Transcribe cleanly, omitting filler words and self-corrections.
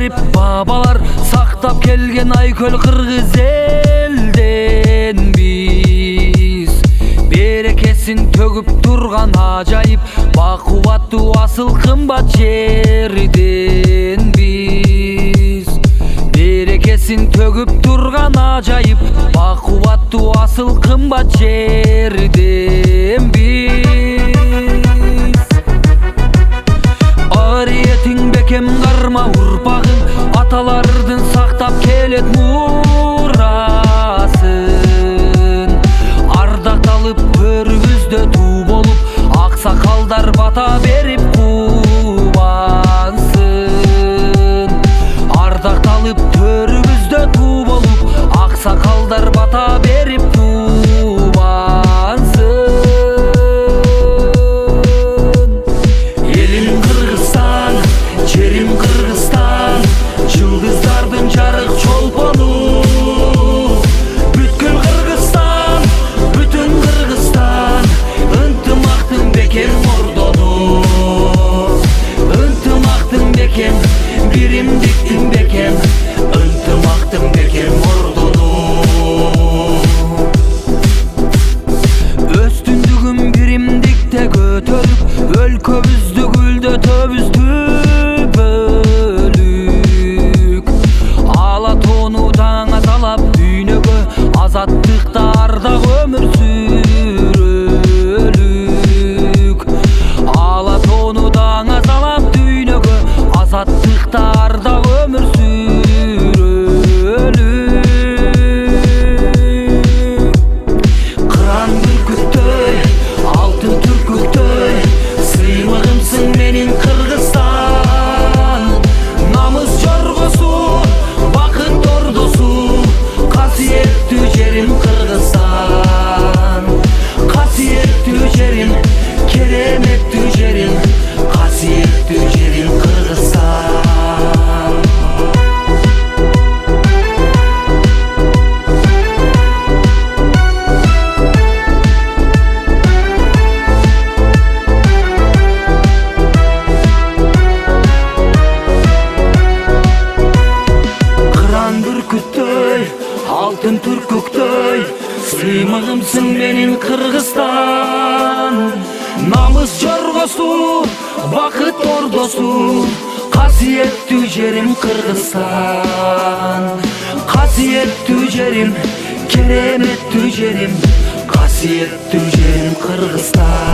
берип бабалар сактап келген айкөл кыргыз элден биз берекесин төгүп турган ажайып бакубаттуу асыл кымбат жерден биз берекесин төгүп турган ажайып бакубаттуу асыл кымбат жерден биз ариетиң бекем карма урпагың аталардын сактап келет мурасын ардакталып өрүбүздө туу болуп аксакалдар бата берип кубансын ардакталып төрүбүздө туу болуп аксакалдар бата берип кубансын элим Кыргызстан жерим Кыргызстан жылдыздардын жарык чолпону бүткүл Кыргызстан бүтүн Кыргызстан ынтымактын бекем ордону ынтымактын бекем биримдиктин бекем ынтымактын бекем ордону өстүндүгүн биримдикте көтөрүп өлкөбүздү гүлдөтөбүз түбөлүк ала тоону даңа талап дүйнөгө азаттыкта ардак өмүр сүрөлүк ала тоону даңа талап дүйнөгө азаттыкта ардак өмүр сүрөлүк кыран бүркүттөй алтын түркүктөй сыймыгымсың менин Кыргызстан намыс жоргосу бакыт ордосу касиеттүү жерим Кыргызстан касиеттүү жерим кереметтүү жерим касиеттүү жерим Кыргызстан бүркүттөй алтын түркүктөй сыймыгымсың менин Кыргызстан намыс жоргосу бакыт ордосу касиеттүү жерим Кыргызстан касиеттүү жерим кереметтүү жерим касиеттүү жерим Кыргызстан